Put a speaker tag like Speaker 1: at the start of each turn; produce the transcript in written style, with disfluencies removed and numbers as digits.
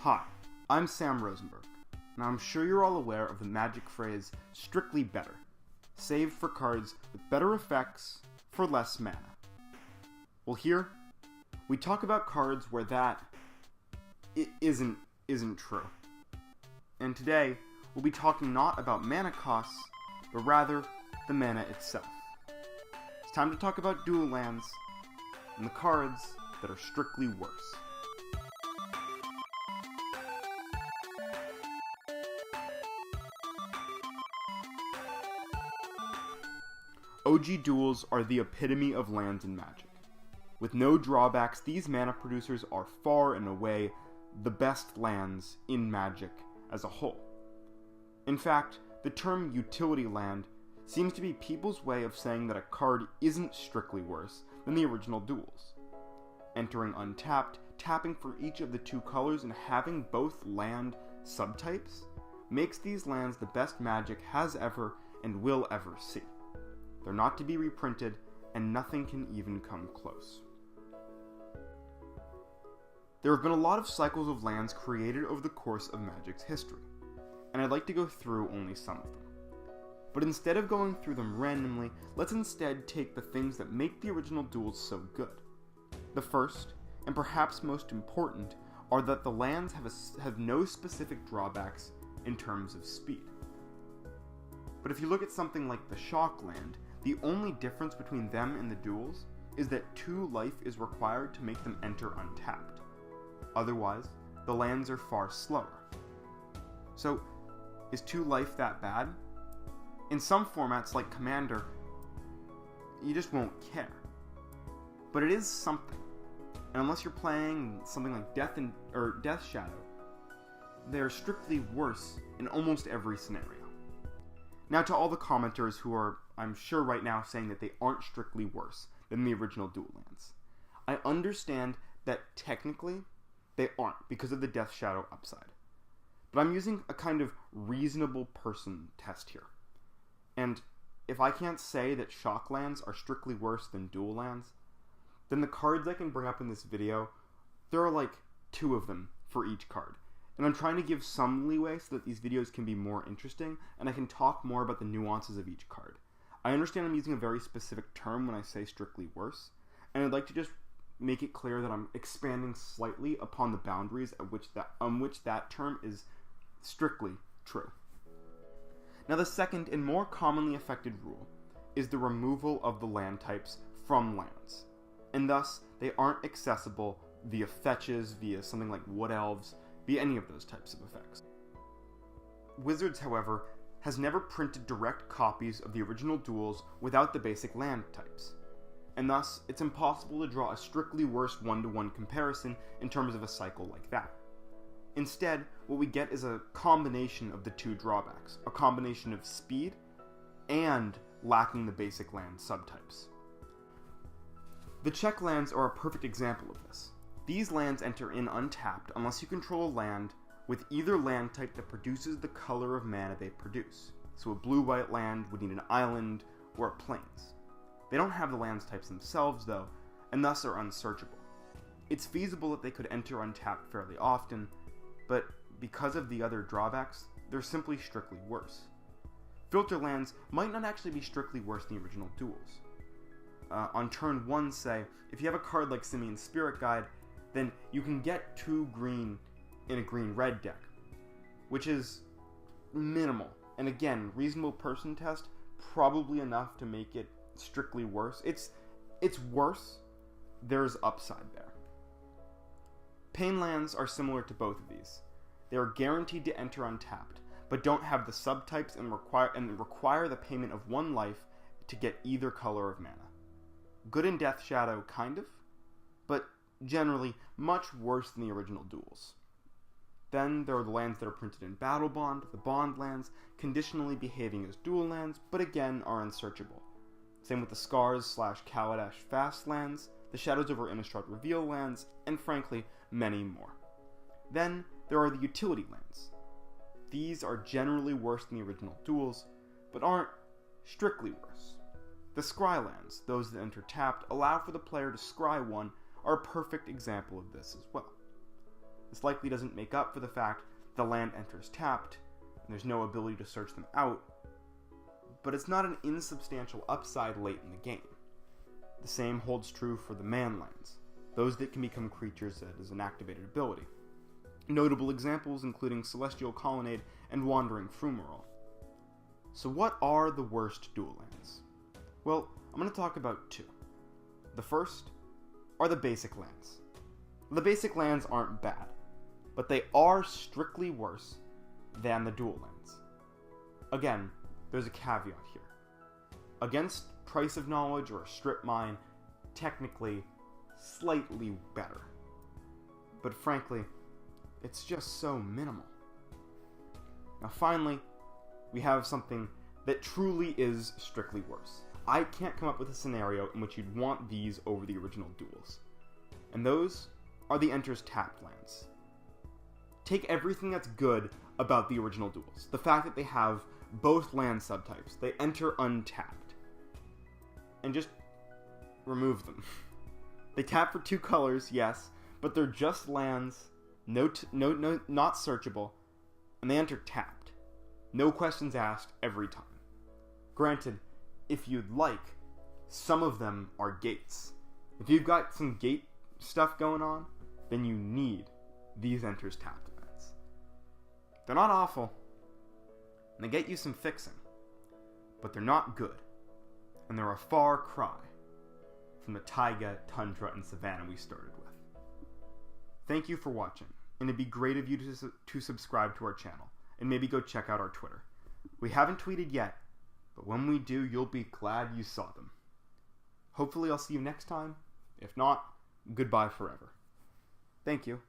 Speaker 1: Hi, I'm Sam Rosenberg, and I'm sure you're all aware of the magic phrase, strictly better, saved for cards with better effects for less mana. Well, here, we talk about cards where that isn't true. And today, we'll be talking not about mana costs, but rather the mana itself. It's time to talk about dual lands, and the cards that are strictly worse. OG duels are the epitome of lands in Magic. With no drawbacks, these mana producers are far and away the best lands in Magic as a whole. In fact, the term utility land seems to be people's way of saying that a card isn't strictly worse than the original duels. Entering untapped, tapping for each of the two colors, and having both land subtypes makes these lands the best Magic has ever and will ever see. They're not to be reprinted, and nothing can even come close. There have been a lot of cycles of lands created over the course of Magic's history, and I'd like to go through only some of them. But instead of going through them randomly, let's instead take the things that make the original duels so good. The first, and perhaps most important, are that the lands have no specific drawbacks in terms of speed. But if you look at something like the Shock Land, the only difference between them and the duels is that 2 life is required to make them enter untapped. Otherwise, the lands are far slower. So, is 2 life that bad? In some formats like Commander, you just won't care. But it is something. And unless you're playing something like Death Shadow, they're strictly worse in almost every scenario. Now to all the commenters who are, I'm sure right now, saying that they aren't strictly worse than the original dual lands. I understand that technically they aren't because of the Death Shadow upside. But I'm using a kind of reasonable person test here. And if I can't say that Shock Lands are strictly worse than dual lands, then the cards I can bring up in this video, there are like 2 of them for each card. And I'm trying to give some leeway so that these videos can be more interesting, and I can talk more about the nuances of each card. I understand I'm using a very specific term when I say strictly worse, and I'd like to just make it clear that I'm expanding slightly upon the boundaries on which that term is strictly true. Now the second and more commonly affected rule is the removal of the land types from lands, and thus they aren't accessible via fetches, via something like Wood Elves, via any of those types of effects. Wizards, however, has never printed direct copies of the original duels without the basic land types, and thus it's impossible to draw a strictly worse one-to-one comparison in terms of a cycle like that. Instead, what we get is a combination of the 2 drawbacks, a combination of speed and lacking the basic land subtypes. The Czech Lands are a perfect example of this. These lands enter in untapped unless you control a land with either land type that produces the color of mana they produce. So a blue-white land would need an island or a plains. They don't have the lands types themselves though, and thus are unsearchable. It's feasible that they could enter untapped fairly often, but because of the other drawbacks, they're simply strictly worse. Filter lands might not actually be strictly worse than the original duels. On turn 1, say, if you have a card like Simian's Spirit Guide, then you can get 2 green in a green-red deck, which is minimal. And again, reasonable person test, probably enough to make it strictly worse. It's worse. There's upside there. Pain lands are similar to both of these. They are guaranteed to enter untapped, but don't have the subtypes and require the payment of 1 life to get either color of mana. Good in Death Shadow, kind of, but generally much worse than the original duels. Then there are the lands that are printed in Battle Bond, the Bond lands, conditionally behaving as dual lands, but again are unsearchable. Same with the Scars/Kaladesh Fast lands, the Shadows over Innistrad Reveal lands, and frankly, many more. Then there are the utility lands. These are generally worse than the original duels, but aren't strictly worse. The Scry Lands, those that enter tapped, allow for the player to scry 1, are a perfect example of this as well. This likely doesn't make up for the fact the land enters tapped, and there's no ability to search them out, but it's not an insubstantial upside late in the game. The same holds true for the man lands, those that can become creatures as an activated ability. Notable examples including Celestial Colonnade and Wandering Frumeral. So what are the worst dual lands? Well, I'm going to talk about two. The first are the basic lands. The basic lands aren't bad, but they are strictly worse than the dual lands. Again, there's a caveat here. Against Price of Knowledge or a Strip Mine, technically slightly better. But frankly, it's just so minimal. Now finally, we have something that truly is strictly worse. I can't come up with a scenario in which you'd want these over the original duels. And those are the Enters Tapped lands. Take everything that's good about the original duels. The fact that they have both land subtypes. They enter untapped. And just remove them. They tap for 2 colors, yes, but they're just lands, not searchable, and they enter tapped. No questions asked every time. Granted, if you'd like, some of them are gates. If you've got some gate stuff going on, then you need these Enters Tapped lands. They're not awful, and they get you some fixing, but they're not good, and they're a far cry from the taiga, tundra, and savanna we started with. Thank you for watching, and it'd be great of you to subscribe to our channel, and maybe go check out our Twitter. We haven't tweeted yet, but when we do, you'll be glad you saw them. Hopefully I'll see you next time. If not, goodbye forever. Thank you.